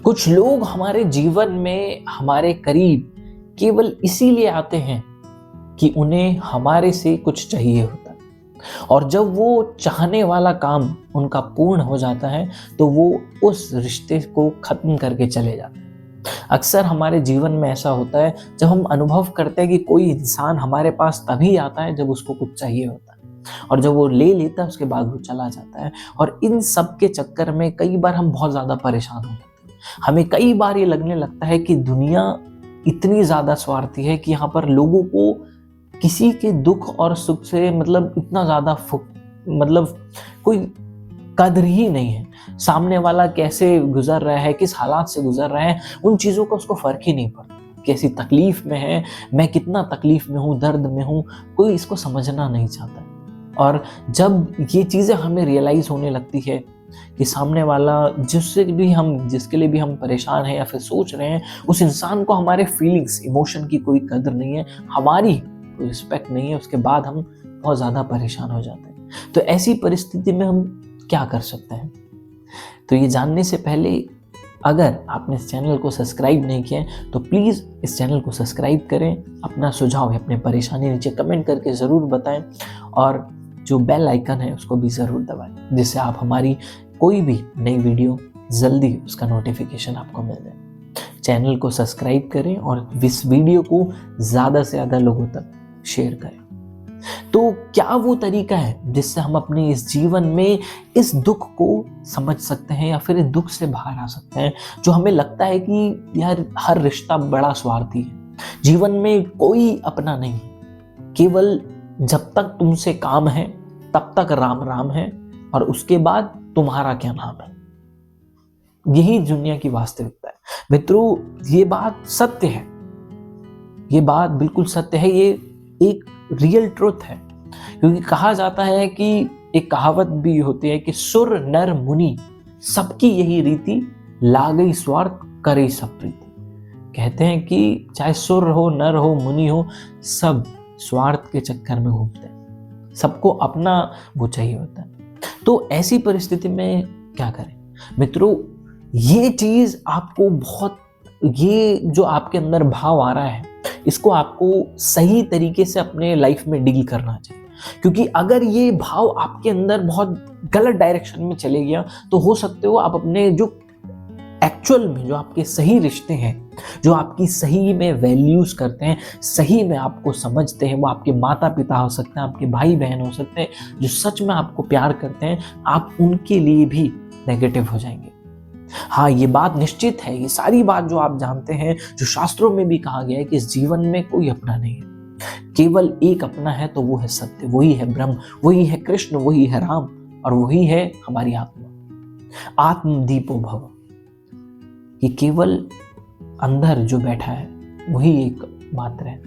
कुछ लोग हमारे जीवन में हमारे करीब केवल इसीलिए आते हैं कि उन्हें हमारे से कुछ चाहिए होता है, और जब वो चाहने वाला काम उनका पूर्ण हो जाता है तो वो उस रिश्ते को खत्म करके चले जाते हैं। अक्सर हमारे जीवन में ऐसा होता है जब हम अनुभव करते हैं कि कोई इंसान हमारे पास तभी आता है जब उसको कुछ चाहिए होता है, और जब वो ले लेता है उसके बाद वो चला जाता है। और इन सब के चक्कर में कई बार हम बहुत ज़्यादा परेशान हो जाते हैं। हमें कई बार ये लगने लगता है कि दुनिया इतनी ज़्यादा स्वार्थी है कि यहाँ पर लोगों को किसी के दुख और सुख से मतलब इतना ज़्यादा मतलब कोई कदर ही नहीं है। सामने वाला कैसे गुजर रहा है, किस हालात से गुजर रहा है, उन चीज़ों का उसको फ़र्क ही नहीं पड़ता। कैसी तकलीफ़ में है, मैं कितना तकलीफ़ में हूँ, दर्द में हूँ, कोई इसको समझना नहीं चाहता। और जब ये चीज़ें हमें रियलाइज़ होने लगती है कि सामने वाला जिसके लिए भी हम परेशान हैं या फिर सोच रहे हैं, उस इंसान को हमारे फीलिंग्स, इमोशन की कोई कदर नहीं है, हमारी कोई रिस्पेक्ट नहीं है, उसके बाद हम बहुत ज़्यादा परेशान हो जाते हैं। तो ऐसी परिस्थिति में हम क्या कर सकते हैं? तो ये जानने से पहले अगर आपने इस चैनल को सब्सक्राइब नहीं किया है तो प्लीज़ इस चैनल को सब्सक्राइब करें। अपना सुझाव है, अपनी परेशानी नीचे कमेंट करके ज़रूर बताएं, और जो बेल आइकन है उसको भी ज़रूर दबाएं, जिससे आप हमारी कोई भी नई वीडियो जल्दी उसका नोटिफिकेशन आपको मिल जाए। चैनल को सब्सक्राइब करें और इस वीडियो को ज़्यादा से ज़्यादा लोगों तक शेयर करें। तो क्या वो तरीका है जिससे हम अपने इस जीवन में इस दुख को समझ सकते हैं या फिर इस दुख से बाहर आ सकते हैं, जो हमें लगता है कि यार हर रिश्ता बड़ा स्वार्थी है, जीवन में कोई अपना नहीं, केवल जब तक तुमसे काम है तब तक राम राम है, और उसके बाद तुम्हारा क्या नाम है। यही दुनिया की वास्तविकता है मित्रों। ये बात सत्य है, ये बात बिल्कुल सत्य है, ये एक रियल ट्रुथ है। क्योंकि कहा जाता है कि एक कहावत भी होती है कि सुर नर मुनि सबकी यही रीति, लागई स्वार्थ करे सब प्रीति। कहते हैं कि चाहे सुर हो, नर हो, मुनि हो, सब स्वार्थ के चक्कर में घूमते हैं, सबको अपना वो चाहिए होता है। तो ऐसी परिस्थिति में क्या करें मित्रों? ये चीज आपको बहुत, ये जो आपके अंदर भाव आ रहा है, इसको आपको सही तरीके से अपने लाइफ में डील करना चाहिए। क्योंकि अगर ये भाव आपके अंदर बहुत गलत डायरेक्शन में चले गया तो हो सकते हो आप अपने जो एक्चुअल में जो आपके सही रिश्ते हैं, जो आपकी सही में वैल्यूज करते हैं, सही में आपको समझते हैं, वो आपके माता पिता हो सकते हैं, आपके भाई बहन हो सकते हैं, जो सच में आपको प्यार करते हैं, आप उनके लिए भी नेगेटिव हो जाएंगे। हाँ, ये बात निश्चित है, ये सारी बात जो आप जानते हैं, जो शास्त्रों में भी कहा गया है कि इस जीवन में कोई अपना नहीं है, केवल एक अपना है, तो वो है सत्य, वही है ब्रह्म, वही है कृष्ण, वही है राम, और वही है हमारी आत्मा। आत्मदीपो भव, कि केवल अंदर जो बैठा है वही एक मात्र है,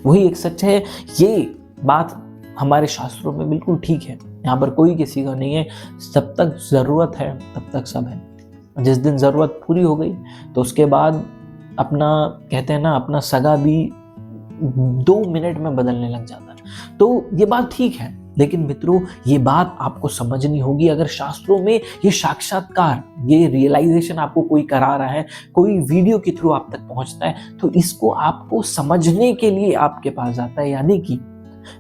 वही एक सच है। ये बात हमारे शास्त्रों में बिल्कुल ठीक है, यहाँ पर कोई किसी का नहीं है। जब तक जरूरत है तब तक सब है, जिस दिन ज़रूरत पूरी हो गई तो उसके बाद अपना, कहते हैं ना, अपना सगा भी 2 मिनट में बदलने लग जाता है। तो ये बात ठीक है, लेकिन मित्रों ये बात आपको समझनी होगी। अगर शास्त्रों में ये साक्षात्कार, ये रियलाइजेशन आपको कोई करा रहा है, कोई वीडियो के थ्रू आप तक पहुंचता है, तो इसको आपको समझने के लिए आपके पास जाता है। यानी कि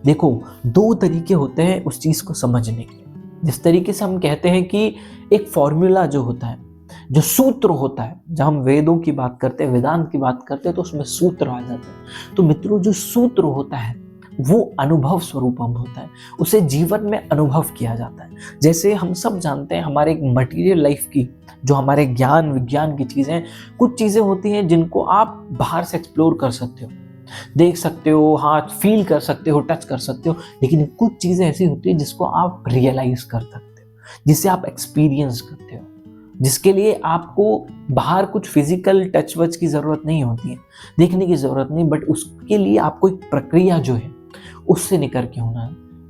देखो, 2 तरीके होते हैं उस चीज़ को समझने के। जिस तरीके से हम कहते हैं कि एक फॉर्मूला जो होता है, जो सूत्र होता है, जब हम वेदों की बात करते हैं, वेदांत की बात करते हैं, तो उसमें सूत्र आ जाते हैं। तो मित्रों, जो सूत्र होता है वो अनुभव स्वरूपम होता है, उसे जीवन में अनुभव किया जाता है। जैसे हम सब जानते हैं, हमारे मटेरियल लाइफ की जो हमारे ज्ञान विज्ञान की चीज़ें, कुछ चीज़ें होती हैं जिनको आप बाहर से एक्सप्लोर कर सकते हो, देख सकते हो, हाथ फील कर सकते हो, टच कर सकते हो, लेकिन कुछ चीज़ें ऐसी होती है जिसको आप रियलाइज कर सकते हो, जिसे आप एक्सपीरियंस करते हो, जिसके लिए आपको बाहर कुछ फिजिकल टच वच की ज़रूरत नहीं होती है, देखने की ज़रूरत नहीं, बट उसके लिए आपको एक प्रक्रिया जो है उससे निकल के होना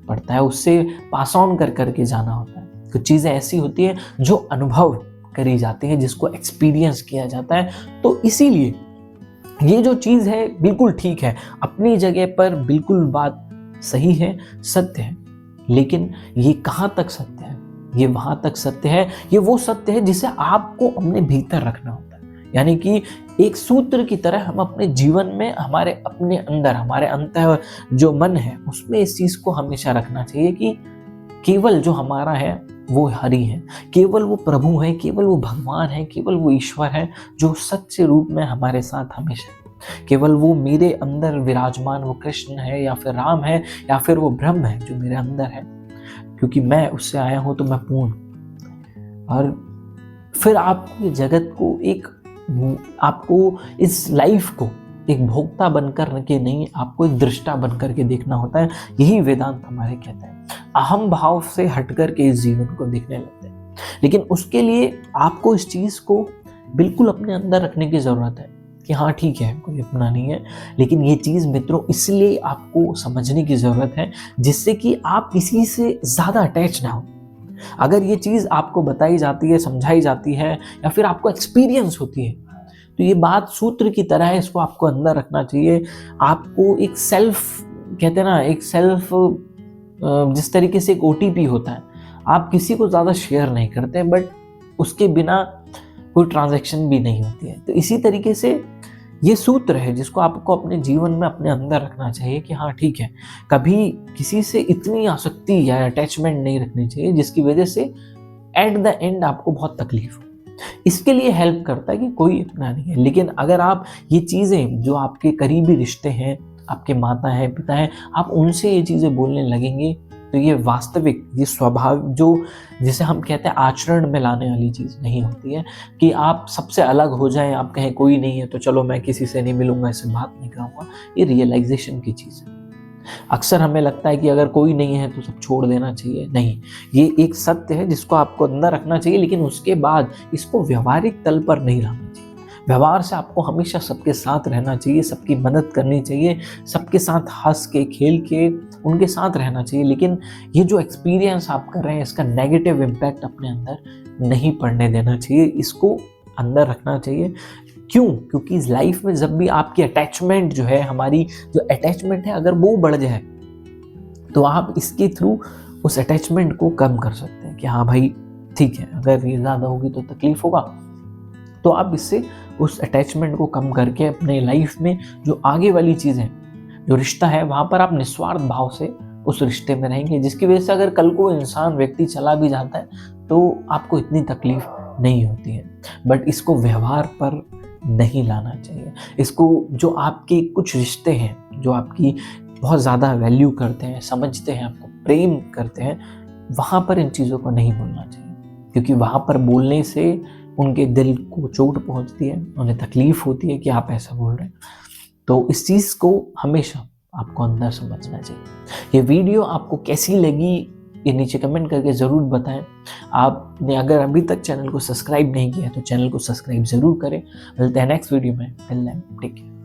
पड़ता है, उससे पास ऑन कर करके जाना होता है। कुछ चीज़ें ऐसी होती हैं जो अनुभव करी जाती हैं, जिसको एक्सपीरियंस किया जाता है। तो इसीलिए ये जो चीज़ है बिल्कुल ठीक है, अपनी जगह पर बिल्कुल बात सही है, सत्य है, लेकिन ये कहाँ तक सत्य है? ये वहाँ तक सत्य है, ये वो सत्य है जिसे आपको अपने भीतर रखना होता है। यानी कि एक सूत्र की तरह हम अपने जीवन में हमारे अपने अंदर, हमारे अंतः जो मन है उसमें इस चीज को हमेशा रखना चाहिए कि केवल जो हमारा है वो हरि है, केवल वो प्रभु है, केवल वो भगवान है, केवल वो ईश्वर है जो सच्चे रूप में हमारे साथ हमेशा है। केवल वो मेरे अंदर विराजमान वो कृष्ण है या फिर राम है या फिर वो ब्रह्म है जो मेरे अंदर है, क्योंकि मैं उससे आया हूं तो मैं पूर्ण। और फिर आपको ये जगत को आपको इस लाइफ को एक भोक्ता बनकर के नहीं, आपको एक दृष्टा बनकर के देखना होता है। यही वेदांत हमारे कहते हैं। अहम भाव से हटकर के इस जीवन को देखने लगते हैं। लेकिन उसके लिए आपको इस चीज को बिल्कुल अपने अंदर रखने की जरूरत है कि हाँ ठीक है, कोई अपना नहीं है, लेकिन ये चीज मित्रों इसलिए आपको समझने की जरूरत है जिससे कि आप किसी से ज्यादा अटैच ना हो। अगर ये चीज आपको बताई जाती है, समझाई जाती है या फिर आपको एक्सपीरियंस होती है, तो ये बात सूत्र की तरह है, इसको आपको अंदर रखना चाहिए। आपको एक सेल्फ, कहते हैं ना, एक सेल्फ, जिस तरीके से एक OTP होता है, आप किसी को ज़्यादा शेयर नहीं करते, बट उसके बिना कोई ट्रांजैक्शन भी नहीं होती है। तो इसी तरीके से ये सूत्र है जिसको आपको अपने जीवन में अपने अंदर रखना चाहिए कि हाँ ठीक है, कभी किसी से इतनी आसक्ति या अटैचमेंट नहीं रखनी चाहिए जिसकी वजह से एट द एंड आपको बहुत तकलीफ हो। इसके लिए हेल्प करता है कि कोई अपना नहीं है। लेकिन अगर आप ये चीज़ें जो आपके करीबी रिश्ते हैं, आपके माता है, पिता है, आप उनसे ये चीज़ें बोलने लगेंगे तो ये वास्तविक, ये स्वभाव जो जिसे हम कहते हैं आचरण में लाने वाली चीज़ नहीं होती है कि आप सबसे अलग हो जाएं, आप कहें कोई नहीं है तो चलो मैं किसी से नहीं मिलूंगा, इससे बात नहीं करूँगा। ये रियलाइजेशन की चीज़ है। अक्सर हमें लगता है कि अगर कोई नहीं है तो सब छोड़ देना चाहिए। नहीं, ये एक सत्य है जिसको आपको अंदर रखना चाहिए, लेकिन उसके बाद इसको व्यवहारिक तल पर नहीं लाना चाहिए। व्यवहार से आपको हमेशा सबके साथ रहना चाहिए, सबकी मदद करनी चाहिए, सबके साथ हंस के खेल के उनके साथ रहना चाहिए। लेकिन ये जो एक्सपीरियंस आप कर रहे हैं इसका नेगेटिव इम्पैक्ट अपने अंदर नहीं पड़ने देना चाहिए, इसको अंदर रखना चाहिए। क्यों? क्योंकि इस लाइफ में जब भी आपकी अटैचमेंट जो है, हमारी जो अटैचमेंट है, अगर वो बढ़ जाए तो आप इसके थ्रू उस अटैचमेंट को कम कर सकते हैं कि हाँ भाई ठीक है, अगर ये ज़्यादा होगी तो तकलीफ होगा, तो आप इससे उस अटैचमेंट को कम करके अपने लाइफ में जो आगे वाली चीज़ है, जो रिश्ता है, वहाँ पर आप निस्वार्थ भाव से उस रिश्ते में रहेंगे, जिसकी वजह से अगर कल को इंसान, व्यक्ति चला भी जाता है तो आपको इतनी तकलीफ नहीं होती है। बट इसको व्यवहार पर नहीं लाना चाहिए। इसको, जो आपके कुछ रिश्ते हैं जो आपकी बहुत ज़्यादा वैल्यू करते हैं, समझते हैं, आपको प्रेम करते हैं, वहाँ पर इन चीज़ों को नहीं बोलना चाहिए, क्योंकि वहाँ पर बोलने से उनके दिल को चोट पहुँचती है, उन्हें तकलीफ होती है कि आप ऐसा बोल रहे हैं। तो इस चीज़ को हमेशा आपको अंदर समझना चाहिए। ये वीडियो आपको कैसी लगी ये नीचे कमेंट करके ज़रूर बताएं। आपने अगर अभी तक चैनल को सब्सक्राइब नहीं किया तो चैनल को सब्सक्राइब ज़रूर करें। मिलते हैं नेक्स्ट वीडियो में। Take care.